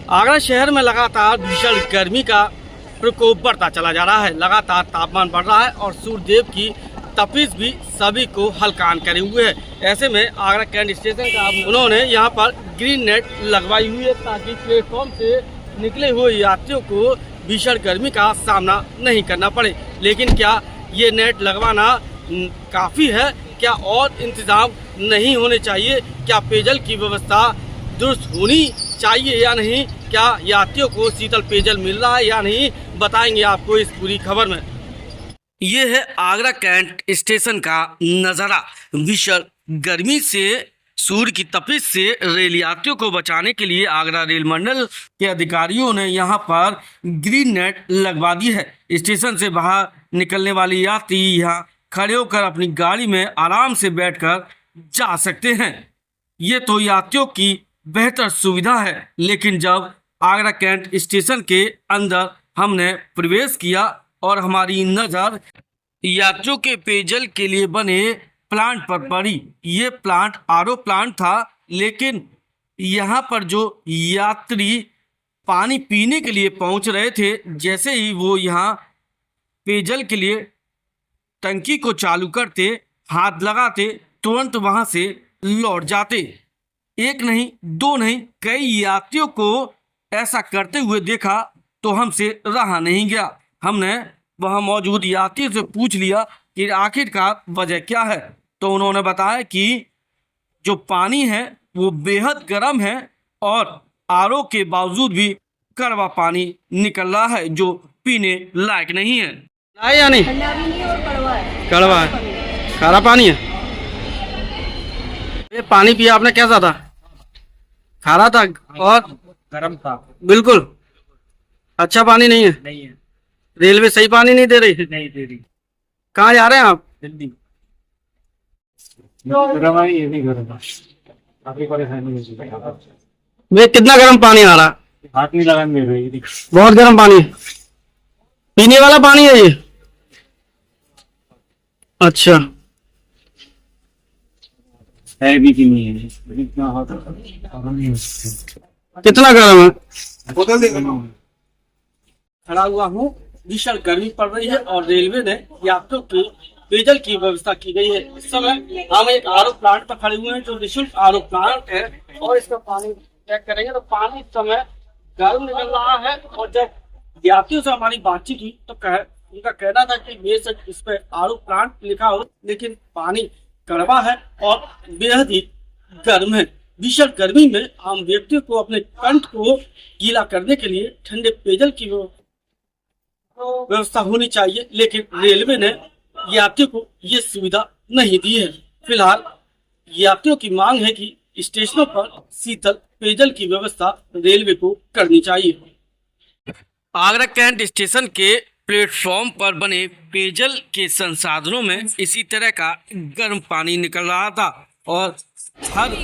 आगरा शहर में लगातार भीषण गर्मी का प्रकोप बढ़ता चला जा रहा है। लगातार तापमान बढ़ रहा है और सूर्यदेव की तपिश भी सभी को हलकान करे हुए है। ऐसे में आगरा कैंट स्टेशन का उन्होंने यहाँ पर ग्रीन नेट लगवाई हुई है ताकि प्लेटफॉर्म से निकले हुए यात्रियों को भीषण गर्मी का सामना नहीं करना पड़े। लेकिन क्या ये नेट लगवाना काफ़ी है? क्या और इंतजाम नहीं होने चाहिए? क्या पेयजल की व्यवस्था दुरुस्त होनी चाहिए या नहीं? क्या यात्रियों को शीतल पेयजल मिल रहा है या नहीं? बताएंगे आपको इस पूरी खबर में। ये है आगरा कैंट स्टेशन का नज़ारा। भीषण गर्मी से, सूर्य की तपिश से रेल यात्रियों को बचाने के लिए आगरा रेल मंडल के अधिकारियों ने यहाँ पर ग्रीन नेट लगवा दी है। स्टेशन से बाहर निकलने वाले यात्री यहाँ खड़े होकर अपनी गाड़ी में आराम से बैठकर जा सकते हैं। ये तो यात्रियों की बेहतर सुविधा है। लेकिन जब आगरा कैंट स्टेशन के अंदर हमने प्रवेश किया और हमारी नज़र यात्रियों के पेयजल के लिए बने प्लांट पर पड़ी। ये प्लांट आरओ प्लांट था, लेकिन यहाँ पर जो यात्री पानी पीने के लिए पहुँच रहे थे, जैसे ही वो यहाँ पेयजल के लिए टंकी को चालू करते, हाथ लगाते, तुरंत वहाँ से लौट जाते। एक नहीं, दो नहीं, कई यात्रियों को ऐसा करते हुए देखा तो हमसे रहा नहीं गया। हमने वहाँ मौजूद यात्री से पूछ लिया कि आखिरकार वजह क्या है, तो उन्होंने बताया कि जो पानी है वो बेहद गर्म है और आरओ के बावजूद भी कड़वा पानी निकल रहा है जो पीने लायक नहीं है। या नहीं? कड़वा है, खारा पानी है। ये पानी पिया आपने, कैसा था? खारा था और गरम था। बिल्कुल अच्छा पानी नहीं है। नहीं है। रेलवे सही पानी नहीं दे रही? नहीं दे रही। कहाँ जा रहे हैं आप? दिल्ली। गरम है, ये भी गरम है। काफी परेशानी है। वे कितना गर्म पानी आ रहा? हाथ नहीं लगा मिल रही। बहुत गर्म पानी है। पीने वाला पानी है ये? अच्छा, है भी कि नहीं है? इतना हॉट कितना गर्म है? खड़ा हुआ हूँ, भीषण गर्मी पड़ रही है और रेलवे ने यात्रियों के पेयजल की व्यवस्था की गई है। इस समय हम एक आरओ प्लांट पर खड़े हुए हैं जो निःशुल्क आरओ प्लांट है और इसका पानी चेक करेंगे तो पानी इस समय गर्म निकल रहा है। और जब यात्रियों से हमारी बातचीत हुई तो उनका कहना था कि बेशक इस पर आरओ प्लांट लिखा हो, लेकिन पानी कड़वा है और बेहद ही गर्म है। भीषण गर्मी में आम व्यक्तियों को अपने कंठ को गीला करने के लिए ठंडे पेयजल की व्यवस्था होनी चाहिए, लेकिन रेलवे ने यात्रियों को ये सुविधा नहीं दी है। फिलहाल यात्रियों की मांग है कि स्टेशनों पर शीतल पेयजल की व्यवस्था रेलवे को करनी चाहिए। आगरा कैंट स्टेशन के प्लेटफॉर्म पर बने पेयजल के संसाधनों में इसी तरह का गर्म पानी निकल रहा था और हर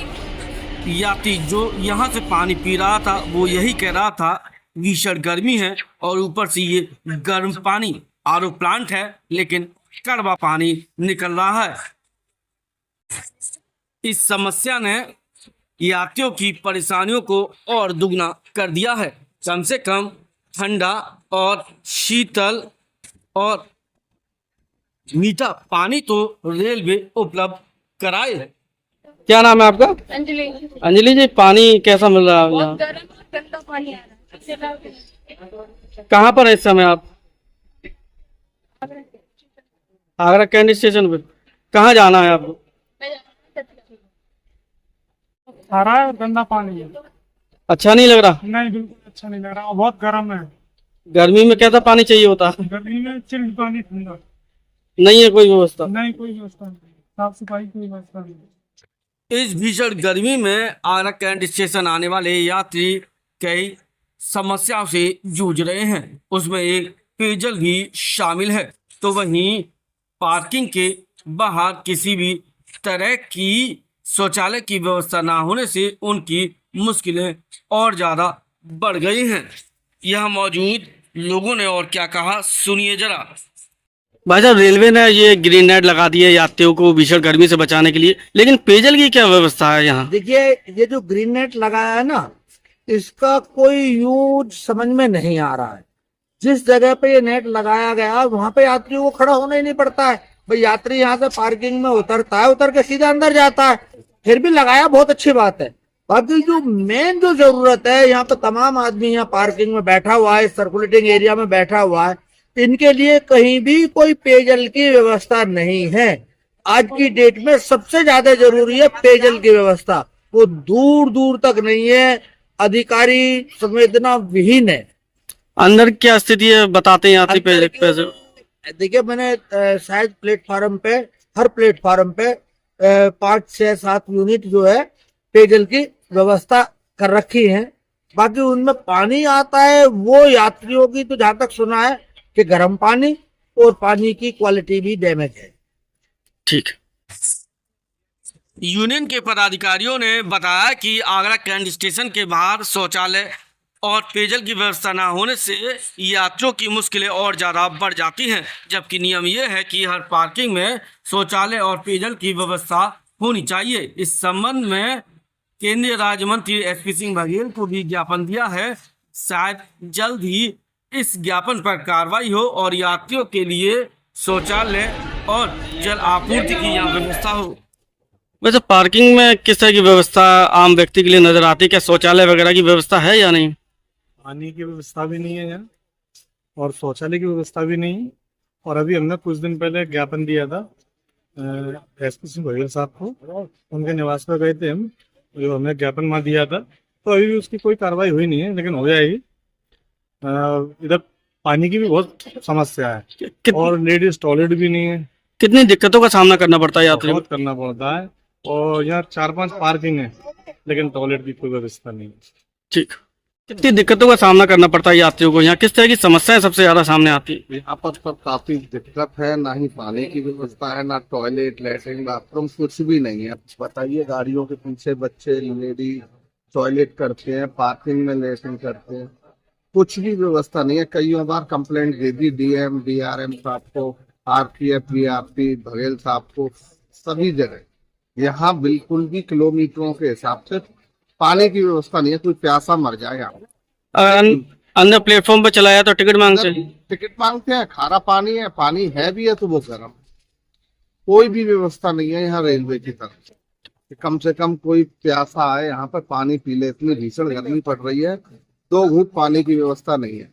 यात्री जो यहाँ से पानी पी रहा था वो यही कह रहा था भीषण गर्मी है और ऊपर से ये गर्म पानी। आरओ प्लांट है लेकिन कड़वा पानी निकल रहा है। इस समस्या ने यात्रियों की परेशानियों को और दुगना कर दिया है। कम से कम ठंडा और शीतल और मीठा पानी तो रेलवे उपलब्ध कराए है। क्या नाम है आपका? अंजलि। अंजलि जी, पानी कैसा मिल रहा है बहुत यहाँ? गर्म और गंदा पानी आ रहा है। कहाँ पर है इस समय आप? आगरा कैंट स्टेशन पे। कहाँ जाना है आपको? खारा है और गंदा पानी है। अच्छा नहीं लग रहा? नहीं, बिल्कुल अच्छा नहीं लग रहा, बहुत गर्म है। गर्मी में कैसा पानी चाहिए होता? गर्मी में चिल्ड पानी ठंडा। नहीं है कोई व्यवस्था? नहीं, कोई व्यवस्था नहीं, साफ सफाई कोई व्यवस्था नहीं। इस भीषण गर्मी में आगरा कैंट स्टेशन आने वाले यात्री कई समस्याओं से जूझ रहे हैं। उसमें एक पेयजल भी शामिल है, तो वहीं पार्किंग के बाहर किसी भी तरह की शौचालय की व्यवस्था ना होने से उनकी मुश्किलें और ज़्यादा बढ़ गई हैं। यहाँ मौजूद लोगों ने और क्या कहा, सुनिए जरा। भाई साहब, रेलवे ने ये ग्रीन नेट लगा दी है यात्रियों को भीषण गर्मी से बचाने के लिए, लेकिन पेयजल की क्या व्यवस्था है यहाँ? देखिए, ये जो ग्रीन नेट लगाया है ना, इसका कोई यूज समझ में नहीं आ रहा है। जिस जगह पे ये नेट लगाया गया वहां पे यात्रियों को खड़ा होना ही नहीं पड़ता है। भाई यात्री यहाँ से पार्किंग में उतरता है, उतर के सीधा अंदर जाता है, फिर भी लगाया बहुत अच्छी बात है। बाकी जो मेन जो जरूरत है, यहाँ पे तमाम आदमी यहाँ पार्किंग में बैठा हुआ है, सर्कुलेटिंग एरिया में बैठा हुआ है, इनके लिए कहीं भी कोई पेयजल की व्यवस्था नहीं है। आज की डेट में सबसे ज्यादा जरूरी है पेयजल की व्यवस्था, वो दूर दूर तक नहीं है, अधिकारी संवेदना विहीन है। अंदर क्या स्थिति है बताते हैं यात्री पेज। देखिए मैंने शायद प्लेटफार्म पे, हर प्लेटफार्म पे 5, 6, 7 यूनिट जो है पेयजल की व्यवस्था कर रखी है। बाकी उनमें पानी आता है वो यात्रियों की तो जहां तक सुना है कि गर्म पानी, और पानी की क्वालिटी भी डैमेज है। ठीक। यूनियन के पदाधिकारियों ने बताया कि आगरा कैंट स्टेशन के बाहर शौचालय और पेयजल की व्यवस्था न होने से यात्रियों की मुश्किलें और ज़्यादा बढ़ जाती हैं, जबकि नियम यह है कि हर पार्किंग में शौचालय और पेयजल की व्यवस्था होनी चाहिए। इस संबंध में केंद्रीय राज्य मंत्री एसपी सिंह बघेल को भी ज्ञापन दिया है। शायद जल्द ही इस ज्ञापन पर कार्रवाई हो और यात्रियों के लिए शौचालय और जल आपूर्ति की यहाँ व्यवस्था हो। वैसे पार्किंग में किस तरह की व्यवस्था आम व्यक्ति के लिए नजर आती है? क्या शौचालय वगैरह की व्यवस्था है या नहीं? पानी की व्यवस्था भी नहीं है यहाँ, और शौचालय की व्यवस्था भी नहीं। और अभी हमने कुछ दिन पहले ज्ञापन दिया था एसपी सिंह बघेल साहब को, उनके निवास पर गए थे हम, जो हमने ज्ञापन वहाँ दिया था, तो अभी भी उसकी कोई कार्रवाई हुई नहीं है, लेकिन हो जाएगी। इधर पानी की भी बहुत समस्या है और लेडीज टॉयलेट भी नहीं है। कितनी दिक्कतों का सामना करना पड़ता है यात्रियों को? बहुत करना पड़ता है, और यहाँ 4-5 पार्किंग है, लेकिन टॉयलेट की कोई व्यवस्था नहीं है। ठीक। कितनी दिक्कतों का सामना करना पड़ता है यात्रियों को? यहाँ किस तरह की समस्याएं सबसे ज्यादा सामने आती है? यहाँ पर काफी दिक्कत है, ना ही पानी की व्यवस्था है, ना टॉयलेट, लैट्रिन, बाथरूम, कुछ भी नहीं है। बताइए, गाड़ियों के पीछे बच्चे, लेडी टॉयलेट करते हैं, पार्किंग में लैट्रिन करते हैं, कुछ भी व्यवस्था नहीं है। कई बार कंप्लेंट दे दी डीएम, डीआरएम साहब को, आरपीएफ, बीआरपी, बघेल साहब को, सभी जगह। यहाँ बिल्कुल भी किलोमीटरों के हिसाब से पानी की व्यवस्था नहीं है, कोई प्यासा मर जाए यहाँ। अंदर प्लेटफॉर्म पर चलाया तो टिकट मांगते हैं? टिकट मांगते हैं, खारा पानी है, पानी है भी है तो वो गर्म। कोई भी व्यवस्था नहीं है यहाँ रेलवे की तरफ से। कम से कम कोई प्यासा आए यहाँ पर पानी पी ले, इतनी भीषण गर्मी पड़ रही है, 2 घूंट पानी की व्यवस्था नहीं है।